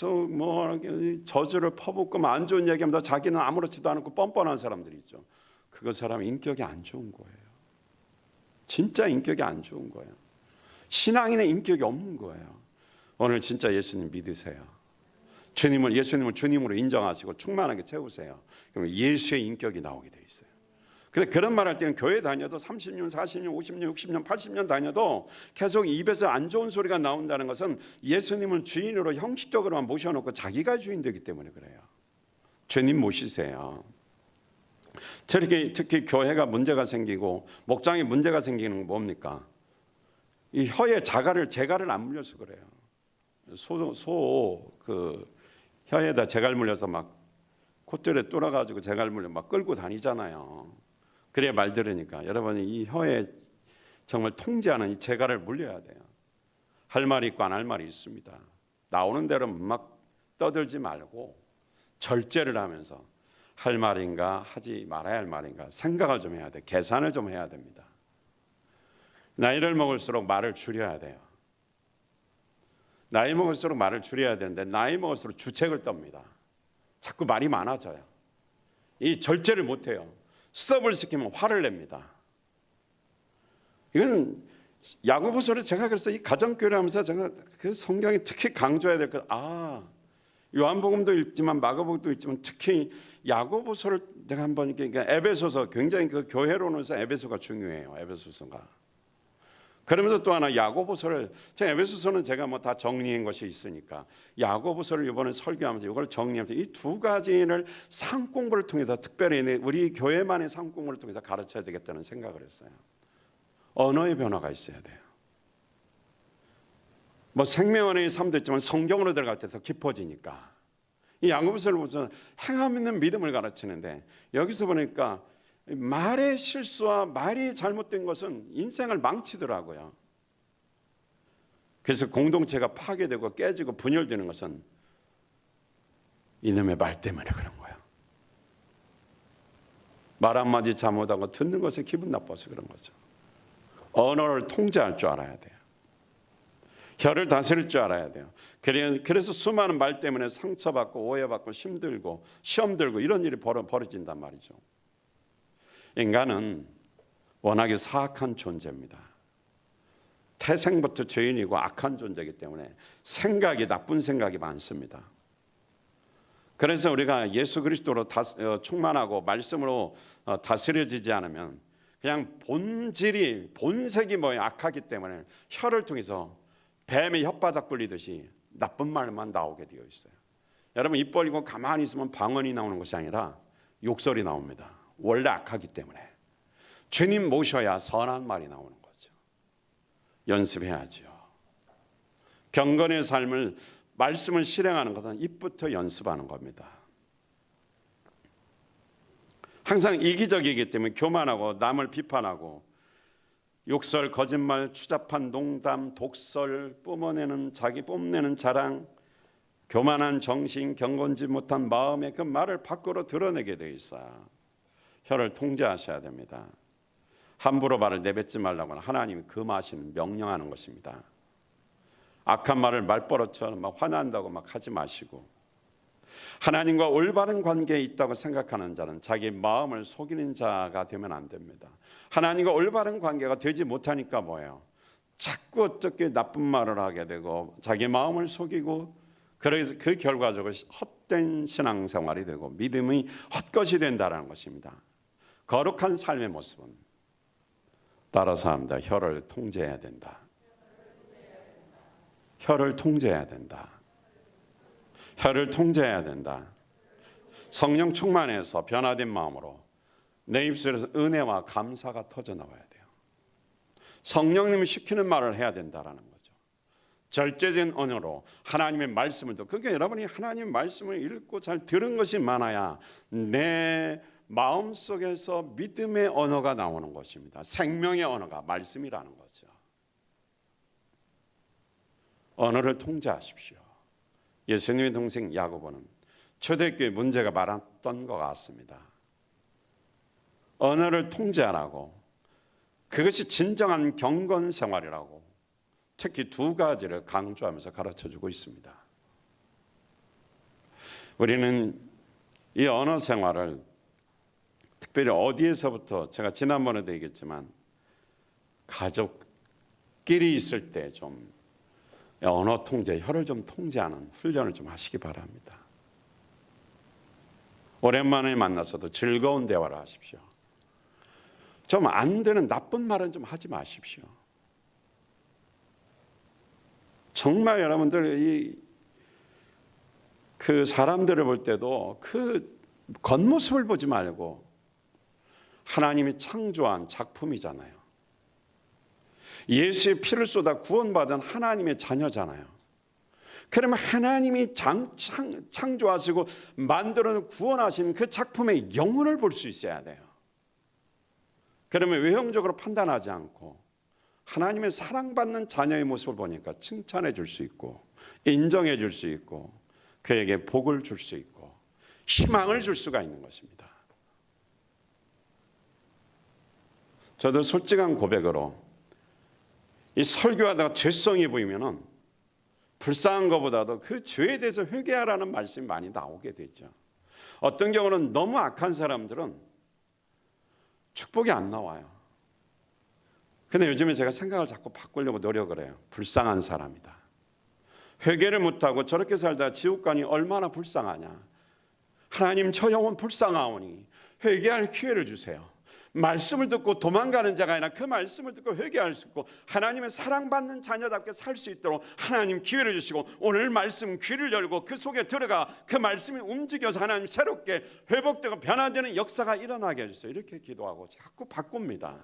계속 뭐 저주를 퍼붓고 뭐 안 좋은 얘기하면 자기는 아무렇지도 않고 뻔뻔한 사람들이 있죠. 그 사람 인격이 안 좋은 거예요. 진짜 인격이 안 좋은 거예요. 신앙인의 인격이 없는 거예요. 오늘 진짜 예수님 믿으세요. 예수님을 주님으로 인정하시고 충만하게 채우세요. 그러면 예수의 인격이 나오게 돼 있어요. 근데 그런 말 할 때는 교회 다녀도 30년, 40년, 50년, 60년, 80년 다녀도 계속 입에서 안 좋은 소리가 나온다는 것은 예수님을 주인으로 형식적으로만 모셔놓고 자기가 주인 되기 때문에 그래요. 주님 모시세요. 저렇게 특히 교회가 문제가 생기고 목장에 문제가 생기는 건 뭡니까? 이 혀에 재갈을 안 물려서 그래요. 혀에다 재갈 물려서 막 콧줄에 뚫어가지고 재갈 물려 막 끌고 다니잖아요. 그래야 말 들으니까. 여러분이 이 혀에 정말 통제하는 이 재갈을 물려야 돼요. 할 말이 있고 안 할 말이 있습니다. 나오는 대로 막 떠들지 말고 절제를 하면서 할 말인가 하지 말아야 할 말인가 생각을 좀 해야 돼. 계산을 좀 해야 됩니다. 나이를 먹을수록 말을 줄여야 돼요. 나이 먹을수록 말을 줄여야 되는데 나이 먹을수록 주책을 떱니다. 자꾸 말이 많아져요. 이 절제를 못해요. 스톱을 시키면 화를 냅니다. 이건 야고보서를 제가 그래서 이 가정교회를 하면서 제가 그 성경에 특히 강조해야 될 것, 요한복음도 읽지만 마가복음도 읽지만 특히 야고보서를 내가 한번 이렇게 에베소서 굉장히 그 교회론에서 에베소가 중요해요. 에베소서가. 그러면서 또 하나 야고보서를 에베소서는 제가 뭐 다 정리한 것이 있으니까 야고보서를 이번에 설교하면서 이걸 정리하면서 이 두 가지를 상공부를 통해서 특별히 우리 교회만의 상공부를 통해서 가르쳐야 되겠다는 생각을 했어요. 언어의 변화가 있어야 돼요. 뭐 생명언어의 삶도 있지만 성경으로 들어갈 때 더 깊어지니까 이 야고보서를 보면 행함 있는 믿음을 가르치는데 여기서 보니까 말의 실수와 말이 잘못된 것은 인생을 망치더라고요. 그래서 공동체가 파괴되고 깨지고 분열되는 것은 이놈의 말 때문에 그런 거예요. 말 한마디 잘못하고 듣는 것에 기분 나빠서 그런 거죠. 언어를 통제할 줄 알아야 돼요. 혀를 다스릴 줄 알아야 돼요. 그래서 수많은 말 때문에 상처받고 오해받고 힘들고 시험 들고 이런 일이 벌어진단 말이죠. 인간은 워낙에 사악한 존재입니다. 태생부터 죄인이고 악한 존재이기 때문에 나쁜 생각이 많습니다. 그래서 우리가 예수 그리스도로 충만하고 말씀으로 다스려지지 않으면 그냥 본색이 악하기 때문에 혀를 통해서 뱀의 혓바닥 굴리듯이 나쁜 말만 나오게 되어 있어요. 여러분 입 벌리고 가만히 있으면 방언이 나오는 것이 아니라 욕설이 나옵니다. 원래 악하기 때문에 주님 모셔야 선한 말이 나오는 거죠. 연습해야죠. 경건의 삶을 말씀을 실행하는 것은 입부터 연습하는 겁니다. 항상 이기적이기 때문에 교만하고 남을 비판하고 욕설, 거짓말, 추잡한 농담, 독설, 자기 뽐내는 자랑, 교만한 정신, 경건지 못한 마음의 그 말을 밖으로 드러내게 돼 있어요. 혀를 통제하셔야 됩니다. 함부로 말을 내뱉지 말라고 하나님이 금하시는 명령하는 것입니다. 악한 말을 말버릇처럼 막 화난다고 막 하지 마시고 하나님과 올바른 관계에 있다고 생각하는 자는 자기 마음을 속이는 자가 되면 안 됩니다. 하나님과 올바른 관계가 되지 못하니까 뭐예요? 자꾸 어떻게 나쁜 말을 하게 되고 자기 마음을 속이고 그래서 그 결과적으로 헛된 신앙생활이 되고 믿음이 헛것이 된다는 것입니다. 거룩한 삶의 모습은 따라서 합니다. 혀를 통제해야 된다. 혀를 통제해야 된다. 혀를 통제해야 된다. 성령 충만해서 변화된 마음으로 내 입술에서 은혜와 감사가 터져나와야 돼요. 성령님이 시키는 말을 해야 된다라는 거죠. 절제된 언어로 하나님의 말씀을 듣고 그러니까 여러분이 하나님의 말씀을 읽고 잘 들은 것이 많아야 내 마음속에서 믿음의 언어가 나오는 것입니다. 생명의 언어가 말씀이라는 거죠. 언어를 통제하십시오. 예수님의 동생 야고보는 초대교회 문제가 많았던 것 같습니다. 언어를 통제하라고 그것이 진정한 경건 생활이라고 특히 두 가지를 강조하면서 가르쳐주고 있습니다. 우리는 이 언어 생활을 특별히 어디에서부터, 제가 지난번에도 얘기했지만 가족끼리 있을 때 좀 언어 통제, 혀를 좀 통제하는 훈련을 좀 하시기 바랍니다. 오랜만에 만나서도 즐거운 대화를 하십시오. 좀 안 되는 나쁜 말은 좀 하지 마십시오. 정말 여러분들 그 사람들을 볼 때도 그 겉모습을 보지 말고 하나님이 창조한 작품이잖아요. 예수의 피를 쏟아 구원받은 하나님의 자녀잖아요. 그러면 하나님이 창조하시고 만들어 구원하신 그 작품의 영혼을 볼 수 있어야 돼요. 그러면 외형적으로 판단하지 않고 하나님의 사랑받는 자녀의 모습을 보니까 칭찬해 줄 수 있고 인정해 줄 수 있고 그에게 복을 줄 수 있고 희망을 줄 수가 있는 것입니다. 저도 솔직한 고백으로 이 설교하다가 죄성이 보이면은 불쌍한 것보다도 그 죄에 대해서 회개하라는 말씀이 많이 나오게 되죠. 어떤 경우는 너무 악한 사람들은 축복이 안 나와요. 근데 요즘에 제가 생각을 자꾸 바꾸려고 노력을 해요. 불쌍한 사람이다. 회개를 못하고 저렇게 살다 지옥 가니 얼마나 불쌍하냐. 하나님 저 영혼 불쌍하오니 회개할 기회를 주세요. 말씀을 듣고 도망가는 자가 아니라 그 말씀을 듣고 회개할 수 있고 하나님의 사랑받는 자녀답게 살 수 있도록 하나님 기회를 주시고 오늘 말씀 귀를 열고 그 속에 들어가 그 말씀이 움직여서 하나님 새롭게 회복되고 변화되는 역사가 일어나게 해주세요. 이렇게 기도하고 자꾸 바꿉니다.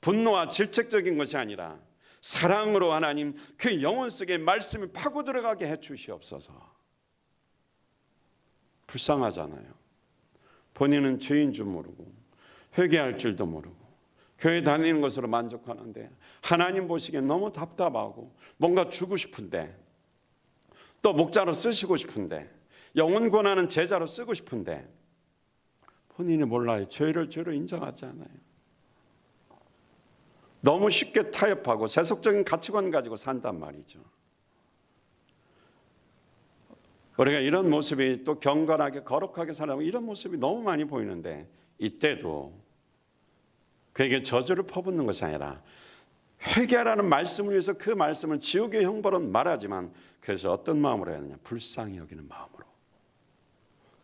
분노와 질책적인 것이 아니라 사랑으로 하나님 그 영혼 속에 말씀이 파고 들어가게 해주시옵소서. 불쌍하잖아요. 본인은 죄인 줄 모르고 회개할 줄도 모르고 교회 다니는 것으로 만족하는데 하나님 보시기엔 너무 답답하고 뭔가 주고 싶은데 또 목자로 쓰시고 싶은데 영혼 권하는 제자로 쓰고 싶은데 본인이 몰라요. 죄를 죄로 인정하지 않아요. 너무 쉽게 타협하고 세속적인 가치관 가지고 산단 말이죠. 우리가 이런 모습이 또 경건하게 거룩하게 살아가면 이런 모습이 너무 많이 보이는데 이때도 그에게 저주를 퍼붓는 것이 아니라 회개하라는 말씀을 위해서 그 말씀을 지옥의 형벌은 말하지만 그래서 어떤 마음으로 해야 하느냐? 불쌍히 여기는 마음으로.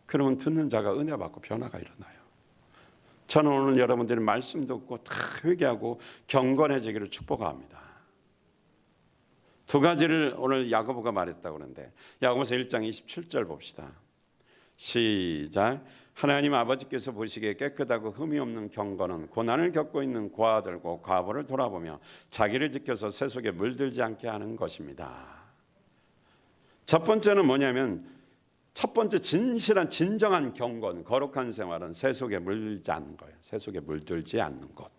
그러면 듣는 자가 은혜 받고 변화가 일어나요. 저는 오늘 여러분들이 말씀 듣고 다 회개하고 경건해지기를 축복합니다. 두 가지를 오늘 야고보가 말했다고 그러는데 야고보서 1장 27절 봅시다. 시작. 하나님 아버지께서 보시기에 깨끗하고 흠이 없는 경건은 고난을 겪고 있는 고아들과 과부를 돌아보며 자기를 지켜서 세속에 물들지 않게 하는 것입니다. 첫 번째는 뭐냐면 첫 번째 진실한 진정한 경건, 거룩한 생활은 세속에 물들지 않는 거예요. 세속에 물들지 않는 것.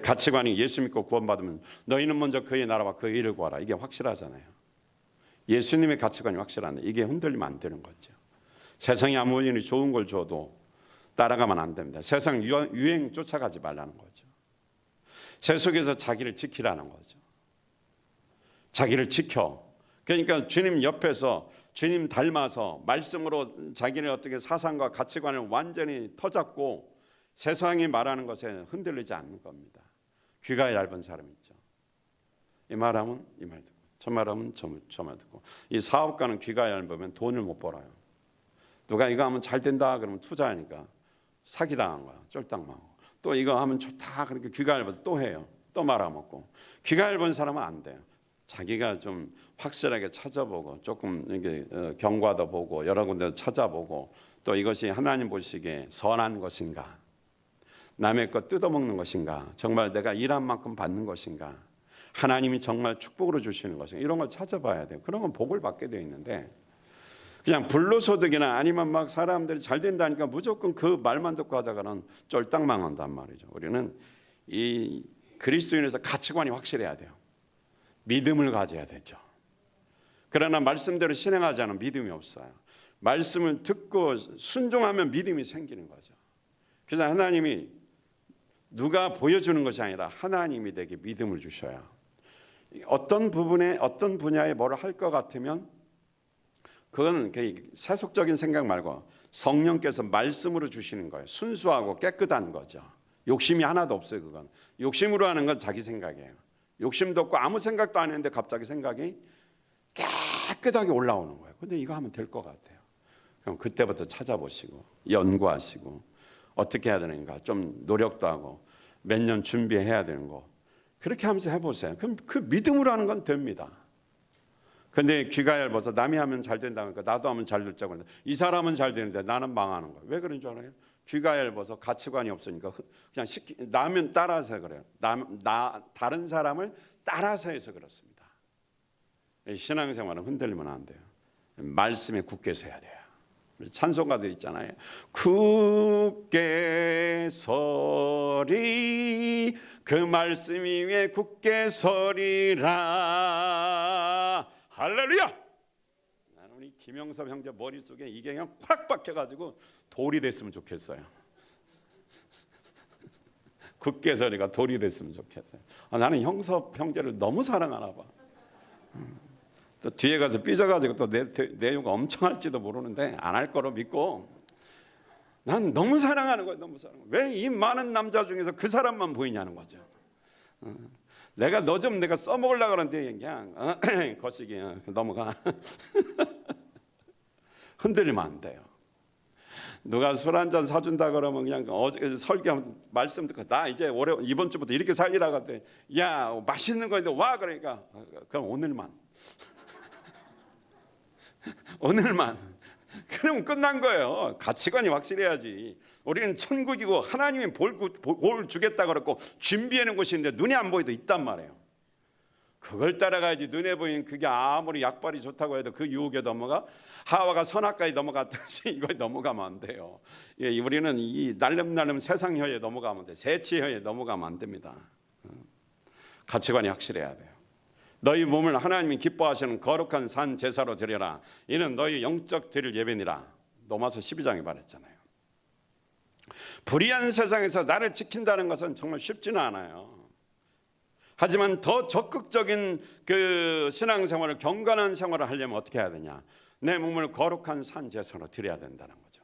가치관이 예수 믿고 구원받으면 너희는 먼저 그의 나라와 그의 일을 구하라. 이게 확실하잖아요. 예수님의 가치관이 확실한데 이게 흔들리면 안 되는 거죠. 세상이 아무리 좋은 걸 줘도 따라가면 안 됩니다. 세상 유행 쫓아가지 말라는 거죠. 세속에서 자기를 지키라는 거죠. 자기를 지켜. 그러니까 주님 옆에서 주님 닮아서 말씀으로 자기를 어떻게 사상과 가치관을 완전히 터잡고 세상이 말하는 것에 흔들리지 않는 겁니다. 귀가 얇은 사람 있죠. 이 말하면 이 말 듣고 저 말하면 저 말 듣고 이 사업가는 귀가 얇으면 돈을 못 벌어요. 누가 이거 하면 잘 된다 그러면 투자하니까 사기당한 거야. 쫄딱망하고. 또 이거 하면 좋다 그렇게 귀가 얇아도 또 해요. 또 말아먹고. 귀가 얇은 사람은 안 돼요. 자기가 좀 확실하게 찾아보고 조금 이게 경과도 보고 여러 군데 찾아보고 또 이것이 하나님 보시기에 선한 것인가 남의 것 뜯어먹는 것인가 정말 내가 일한 만큼 받는 것인가 하나님이 정말 축복으로 주시는 것인가 이런 걸 찾아봐야 돼요. 그런 건 복을 받게 되어 있는데 그냥 불로소득이나 아니면 막 사람들이 잘 된다니까 무조건 그 말만 듣고 하다가는 쫄딱 망한단 말이죠. 우리는 이 그리스도인에서 가치관이 확실해야 돼요. 믿음을 가져야 되죠. 그러나 말씀대로 실행하지 않으면 믿음이 없어요. 말씀을 듣고 순종하면 믿음이 생기는 거죠. 그래서 하나님이 누가 보여주는 것이 아니라 하나님이 내게 믿음을 주셔야 어떤 부분에 어떤 분야에 뭘 할 것 같으면 그건 세속적인 생각 말고 성령께서 말씀으로 주시는 거예요. 순수하고 깨끗한 거죠. 욕심이 하나도 없어요. 그건 욕심으로 하는 건 자기 생각이에요. 욕심도 없고 아무 생각도 안 했는데 갑자기 생각이 깨끗하게 올라오는 거예요. 근데 이거 하면 될 것 같아요. 그럼 그때부터 찾아보시고 연구하시고 어떻게 해야 되는가 좀 노력도 하고 몇 년 준비해야 되는 거 그렇게 하면서 해보세요. 그럼 그 믿음으로 하는 건 됩니다. 근데 귀가 얇아서 남이 하면 잘 된다니까 나도 하면 잘 될자고 하는데 이 사람은 잘 되는데 나는 망하는 거예요. 왜 그런 줄 알아요? 귀가 얇아서 가치관이 없으니까 그냥 나면 따라서 그래요. 다른 사람을 따라서 해서 그렇습니다. 신앙생활은 흔들리면 안 돼요. 말씀에 굳게 서야 돼요. 찬송가도 있잖아요. 굳게 서리 그 말씀 위에 굳게 서리라. 할렐루야. 나는 우리 김영섭 형제 머릿속에 이게 그냥 콱 박혀가지고 돌이 됐으면 좋겠어요. 굳게 서리가 돌이 됐으면 좋겠어요. 나는 형섭 형제를 너무 사랑하나 봐. 또 뒤에 가서 삐져가지고 또 내 욕 엄청 할지도 모르는데 안 할 거로 믿고 난 너무 사랑하는 거예요. 너무 사랑해. 왜 이 많은 남자 중에서 그 사람만 보이냐는 거죠. 내가 너 좀 내가 써먹으려고 그러는데 그냥 거시기 넘어가. 흔들리면 안 돼요. 누가 술 한잔 사준다 그러면 그냥 어제 설교 말씀 듣고 나 이제 올해 이번 주부터 이렇게 살리라고 하대. 야 맛있는 거 있는데 와 그러니까 그럼 오늘만 오늘만 그러면 끝난 거예요. 가치관이 확실해야지. 우리는 천국이고 하나님이 볼 주겠다 그랬고 준비하는 곳이 있는데 눈에 안 보이도 있단 말이에요. 그걸 따라가야지. 눈에 보이는 그게 아무리 약발이 좋다고 해도 그 유혹에 넘어가 하와가 선악과에 넘어갔듯이 이거에 넘어가면 안 돼요. 예, 우리는 이 날름날름 세상 혀에 넘어가면 돼. 세치 혀에 넘어가면 안 됩니다. 가치관이 확실해야 돼요. 너희 몸을 하나님이 기뻐하시는 거룩한 산 제사로 드려라. 이는 너희 영적 드릴 예배니라. 로마서 12장에 말했잖아요. 불의한 세상에서 나를 지킨다는 것은 정말 쉽지는 않아요. 하지만 더 적극적인 그 신앙생활을 경건한 생활을 하려면 어떻게 해야 되냐? 내 몸을 거룩한 산 제사로 드려야 된다는 거죠.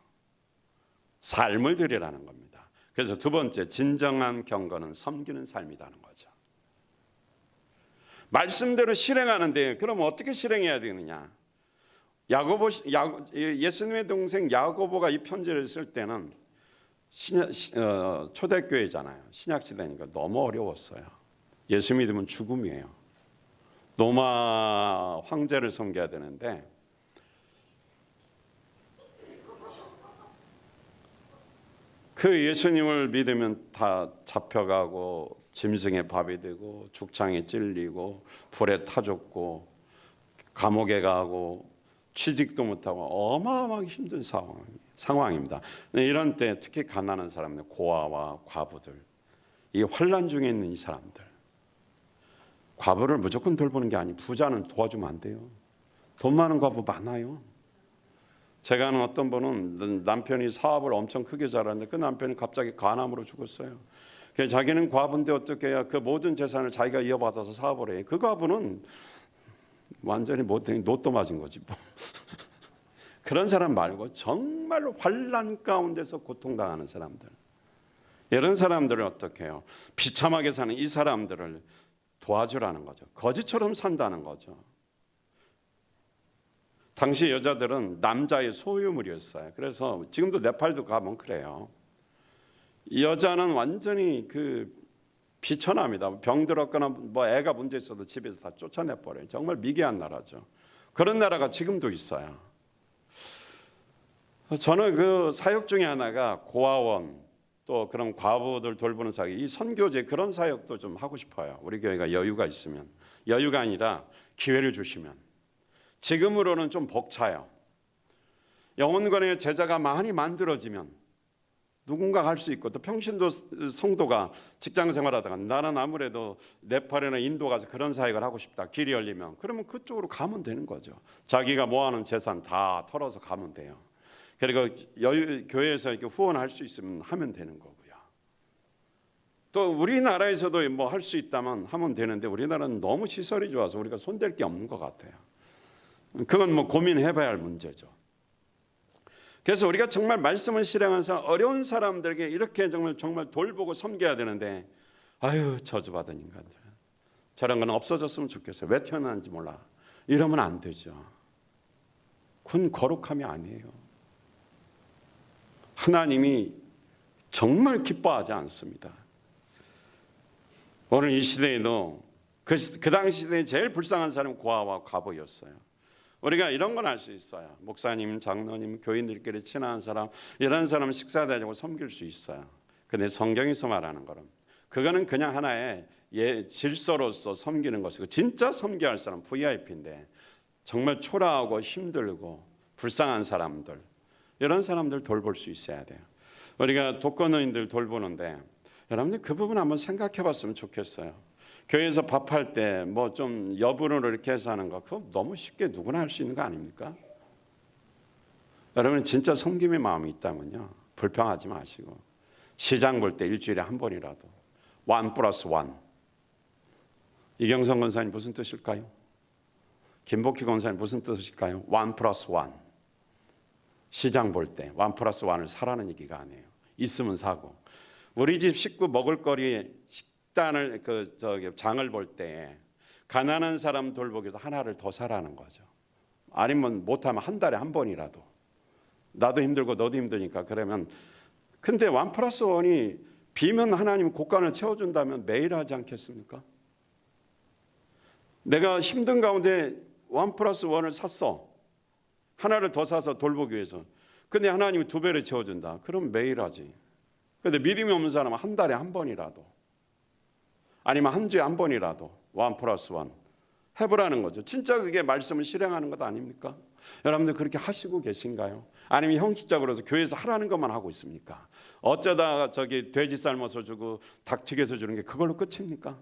삶을 드리라는 겁니다. 그래서 두 번째 진정한 경건은 섬기는 삶이라는 거죠. 말씀대로 실행하는데 그럼 어떻게 실행해야 되느냐? 예수님의 동생 야고보가 이 편지를 쓸 때는 초대교회잖아요. 신약시대니까 너무 어려웠어요. 예수 믿으면 죽음이에요. 로마 황제를 섬겨야 되는데 그 예수님을 믿으면 다 잡혀가고 짐승의 밥이 되고 죽창에 찔리고 불에 타 죽고 감옥에 가고 취직도 못하고 어마어마하게 힘든 상황입니다. 이런 때 특히 가난한 사람들, 고아와 과부들, 이 환난 중에 있는 이 사람들, 과부를 무조건 돌보는 게 아니에요. 부자는 도와주면 안 돼요. 돈 많은 과부 많아요. 제가 아는 어떤 분은 남편이 사업을 엄청 크게 잘하는데 그 남편이 갑자기 간암으로 죽었어요. 자기는 과부인데 어떻게 해야 그 모든 재산을 자기가 이어받아서 사업을 해. 그 과부는 완전히 못된 노또 맞은 거지 뭐. 그런 사람 말고 정말로 환난 가운데서 고통당하는 사람들, 이런 사람들을 어떻게 해요? 비참하게 사는 이 사람들을 도와주라는 거죠. 거지처럼 산다는 거죠. 당시 여자들은 남자의 소유물이었어요. 그래서 지금도 네팔도 가면 그래요. 여자는 완전히 그 비천합니다. 병들었거나 뭐 애가 문제 있어도 집에서 다 쫓아내버려요. 정말 미개한 나라죠. 그런 나라가 지금도 있어요. 저는 그 사역 중에 하나가 고아원 또 그런 과부들 돌보는 사역, 이 선교제 그런 사역도 좀 하고 싶어요. 우리 교회가 여유가 있으면, 여유가 아니라 기회를 주시면. 지금으로는 좀 벅차요. 영혼관의 제자가 많이 만들어지면 누군가 할 수 있고, 또 평신도 성도가 직장 생활하다가 나는 아무래도 네팔이나 인도 가서 그런 사역을 하고 싶다, 길이 열리면, 그러면 그쪽으로 가면 되는 거죠. 자기가 모아놓은 재산 다 털어서 가면 돼요. 그리고 교회에서 이렇게 후원할 수 있으면 하면 되는 거고요. 또 우리나라에서도 뭐 할 수 있다면 하면 되는데 우리나라는 너무 시설이 좋아서 우리가 손댈 게 없는 것 같아요. 그건 뭐 고민해봐야 할 문제죠. 그래서 우리가 정말 말씀을 실행해서 어려운 사람들에게 이렇게 정말 돌보고 섬겨야 되는데, 아유 저주받은 인간들, 저런 건 없어졌으면 좋겠어요. 왜 태어났는지 몰라. 이러면 안 되죠. 그건 거룩함이 아니에요. 하나님이 정말 기뻐하지 않습니다. 오늘 이 시대에도 그 당시 시대에 제일 불쌍한 사람은 고아와 과부였어요. 우리가 이런 건 알 수 있어요. 목사님, 장로님, 교인들끼리 친한 사람, 이런 사람 식사 대접을 섬길 수 있어요. 근데 성경에서 말하는 거는 그거는 그냥 하나의 질서로서 섬기는 것이고, 진짜 섬겨야 할 사람 VIP인데 정말 초라하고 힘들고 불쌍한 사람들, 이런 사람들 돌볼 수 있어야 돼요. 우리가 독거노인들 돌보는데 여러분들 그 부분 한번 생각해 봤으면 좋겠어요. 교회에서 밥할 때 뭐 좀 여분으로 이렇게 해서 하는 거, 그거 너무 쉽게 누구나 할 수 있는 거 아닙니까? 여러분 진짜 섬김의 마음이 있다면요, 불평하지 마시고 시장 볼 때 일주일에 한 번이라도 1+1. 이경성 권사님 무슨 뜻일까요? 김복희 권사님 무슨 뜻일까요? 1+1. 시장 볼 때 1+1을 사라는 얘기가 아니에요. 있으면 사고. 우리 집 식구 먹을거리 식단을 장을 볼 때 가난한 사람 돌보기 위해서 하나를 더 사라는 거죠. 아니면 못하면 한 달에 한 번이라도. 나도 힘들고 너도 힘드니까. 그러면 근데 1+1이 비면 하나님 곳간을 채워준다면 매일 하지 않겠습니까? 내가 힘든 가운데 1+1을 샀어. 하나를 더 사서 돌보기 위해서. 근데 하나님이 2배를 채워준다. 그럼 매일 하지. 근데 믿음이 없는 사람은 한 달에 한 번이라도, 아니면 한 주에 한 번이라도 1+1 해보라는 거죠. 진짜 그게 말씀을 실행하는 것 아닙니까? 여러분들 그렇게 하시고 계신가요? 아니면 형식적으로 교회에서 하라는 것만 하고 있습니까? 어쩌다가 돼지 삶아서 주고 닭 튀겨서 주는 게 그걸로 끝입니까?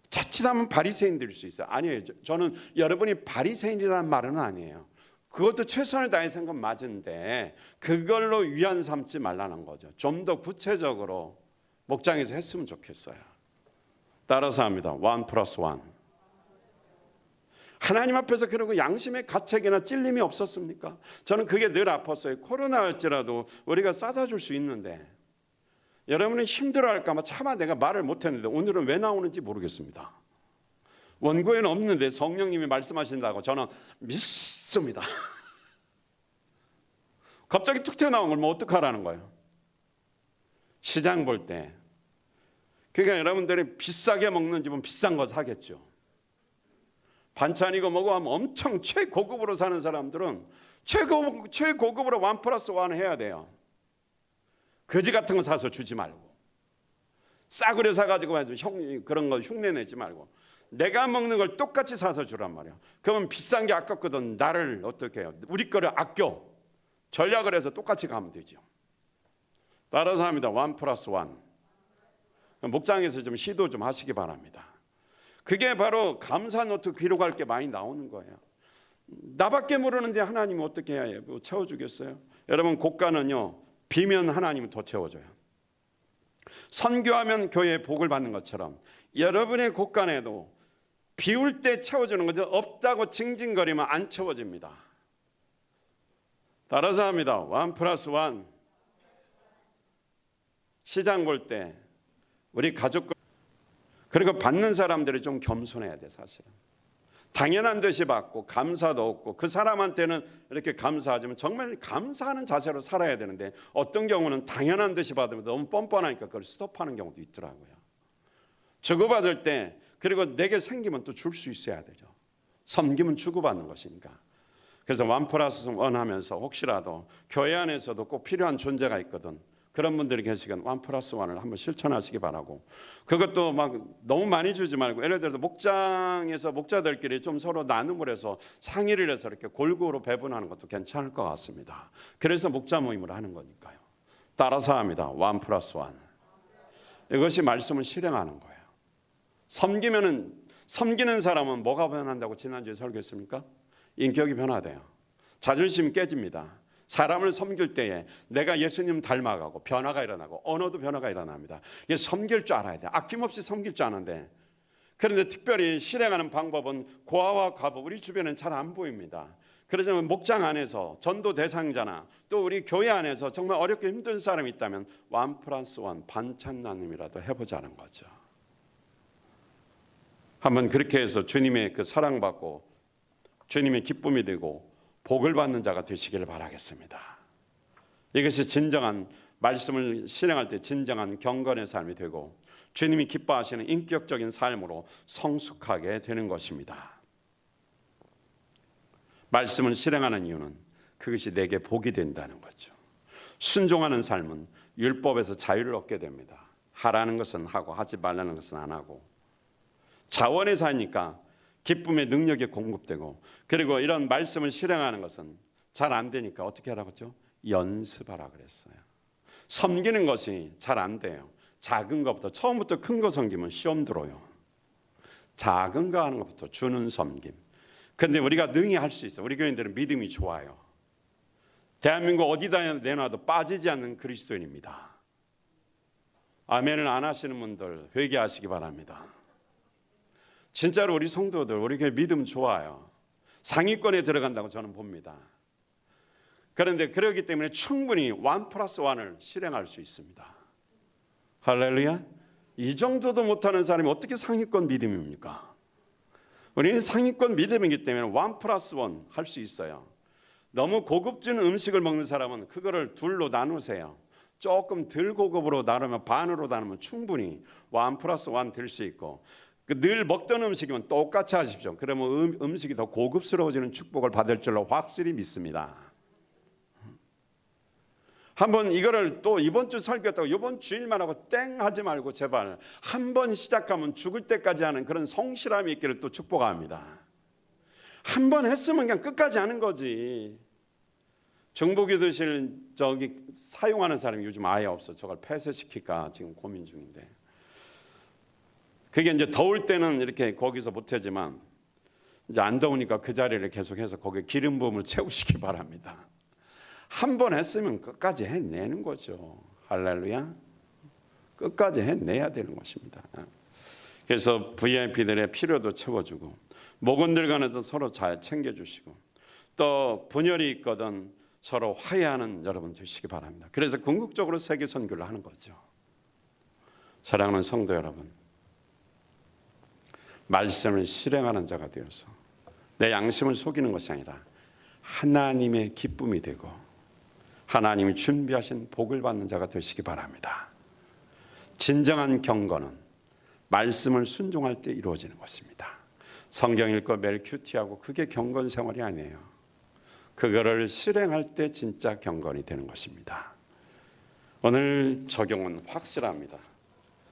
자칫하면 바리새인들일 수 있어요. 아니에요. 저는 여러분이 바리새인이라는 말은 아니에요. 그것도 최선을 다해서 한 건 맞은데 그걸로 위안 삼지 말라는 거죠. 좀 더 구체적으로 목장에서 했으면 좋겠어요. 따라서 합니다. 1+1. 하나님 앞에서 그러고 양심의 가책이나 찔림이 없었습니까? 저는 그게 늘 아팠어요. 코로나였지라도 우리가 싸다 줄 수 있는데 여러분은 힘들어할까 봐 차마 내가 말을 못했는데 오늘은 왜 나오는지 모르겠습니다. 원고에는 없는데 성령님이 말씀하신다고 저는 믿습니다. 갑자기 툭 튀어나온 걸 뭐 어떡하라는 거예요? 시장 볼 때, 그러니까 여러분들이 비싸게 먹는 집은 비싼 거 사겠죠. 반찬이고 뭐고 하면 엄청 최고급으로 사는 사람들은 최고급으로 1+1 해야 돼요. 거지 같은 거 사서 주지 말고, 싸구려 사가지고 그런 거 흉내 내지 말고 내가 먹는 걸 똑같이 사서 주란 말이야. 그러면 비싼 게 아깝거든. 나를 어떻게 해요? 우리 거를 아껴 전략을 해서 똑같이 가면 되죠. 따라서 합니다. 1+1. 목장에서 좀 시도 좀 하시기 바랍니다. 그게 바로 감사 노트 기록할 게 많이 나오는 거예요. 나밖에 모르는데 하나님이 어떻게 해야 해요? 채워주겠어요? 여러분 곡간은요, 비면 하나님은 더 채워줘요. 선교하면 교회에 복을 받는 것처럼 여러분의 곳간에도 비울 때 채워주는 거죠. 없다고 징징거리면 안 채워집니다. 따라서 합니다. 1+1. 시장 볼 때 우리 가족과, 그리고 받는 사람들이 좀 겸손해야 돼. 사실은 당연한 듯이 받고 감사도 없고, 그 사람한테는 이렇게 감사하지만 정말 감사하는 자세로 살아야 되는데 어떤 경우는 당연한 듯이 받으면 너무 뻔뻔하니까 그걸 스톱하는 경우도 있더라고요. 주고받을 때, 그리고 내게 생기면 또 줄 수 있어야 되죠. 섬김은 주고받는 것이니까. 그래서 1+1 하면서 혹시라도 교회 안에서도 꼭 필요한 존재가 있거든. 그런 분들이 계시면 1+1을 한번 실천하시기 바라고, 그것도 막 너무 많이 주지 말고, 예를 들어서 목장에서 목자들끼리 좀 서로 나눔을 해서 상의를 해서 이렇게 골고루 배분하는 것도 괜찮을 것 같습니다. 그래서 목자 모임을 하는 거니까요. 따라서 합니다. 1+1. 이것이 말씀을 실행하는 거예요. 섬기는 사람은 뭐가 변한다고 지난주에 설교했습니까? 인격이 변화돼요. 자존심이 깨집니다. 사람을 섬길 때에 내가 예수님 닮아가고 변화가 일어나고 언어도 변화가 일어납니다. 이게 섬길 줄 알아야 돼. 아낌없이 섬길 줄 아는데 그런데 특별히 실행하는 방법은 고아와 과부 우리 주변엔 잘 안 보입니다. 그러자면 목장 안에서 전도 대상자나 또 우리 교회 안에서 정말 어렵게 힘든 사람이 있다면 1+1 반찬 나눔이라도 해보자는 거죠. 한번 그렇게 해서 주님의 그 사랑받고 주님의 기쁨이 되고 복을 받는 자가 되시기를 바라겠습니다. 이것이 진정한 말씀을 실행할 때 진정한 경건의 삶이 되고 주님이 기뻐하시는 인격적인 삶으로 성숙하게 되는 것입니다. 말씀을 실행하는 이유는 그것이 내게 복이 된다는 거죠. 순종하는 삶은 율법에서 자유를 얻게 됩니다. 하라는 것은 하고 하지 말라는 것은 안 하고 자원에 사니까 기쁨의 능력이 공급되고 그리고 이런 말씀을 실행하는 것은 잘 안 되니까 어떻게 하라고 했죠? 연습하라 그랬어요. 섬기는 것이 잘 안 돼요. 작은 것부터 처음부터 큰 거 섬기면 시험 들어요. 작은 거 하는 것부터 주는 섬김. 그런데 우리가 능히 할 수 있어요. 우리 교인들은 믿음이 좋아요. 대한민국 어디다 내놔도 빠지지 않는 그리스도인입니다. 아멘을 안 하시는 분들 회개하시기 바랍니다. 진짜로 우리 성도들 우리 교회 믿음 좋아요. 상위권에 들어간다고 저는 봅니다. 그런데 그러기 때문에 충분히 1+1을 실행할 수 있습니다. 할렐루야. 이 정도도 못하는 사람이 어떻게 상위권 믿음입니까? 우리는 상위권 믿음이기 때문에 1+1 할 수 있어요. 너무 고급진 음식을 먹는 사람은 그거를 둘로 나누세요. 조금 덜 고급으로 나누면 반으로 나누면 충분히 1+1 될 수 있고 늘 먹던 음식이면 똑같이 하십시오. 그러면 음식이 더 고급스러워지는 축복을 받을 줄로 확실히 믿습니다. 한번 이거를 또 이번 주 설교했다고 이번 주일만 하고 땡 하지 말고 제발 한 번 시작하면 죽을 때까지 하는 그런 성실함이 있기를 또 축복합니다. 한 번 했으면 그냥 끝까지 하는 거지. 중보기도실 저기 사용하는 사람이 요즘 아예 없어. 저걸 폐쇄시킬까 지금 고민 중인데. 그게 이제 더울 때는 이렇게 거기서 못하지만 이제 안 더우니까 그 자리를 계속해서 거기에 기름 부음을 채우시기 바랍니다. 한 번 했으면 끝까지 해내는 거죠. 할렐루야. 끝까지 해내야 되는 것입니다. 그래서 VIP들의 필요도 채워주고 목원들 간에도 서로 잘 챙겨주시고 또 분열이 있거든 서로 화해하는 여러분 되시기 바랍니다. 그래서 궁극적으로 세계 선교를 하는 거죠. 사랑하는 성도 여러분, 말씀을 실행하는 자가 되어서 내 양심을 속이는 것이 아니라 하나님의 기쁨이 되고 하나님이 준비하신 복을 받는 자가 되시기 바랍니다. 진정한 경건은 말씀을 순종할 때 이루어지는 것입니다. 성경 읽고 매일 큐티하고 그게 경건 생활이 아니에요. 그거를 실행할 때 진짜 경건이 되는 것입니다. 오늘 적용은 확실합니다.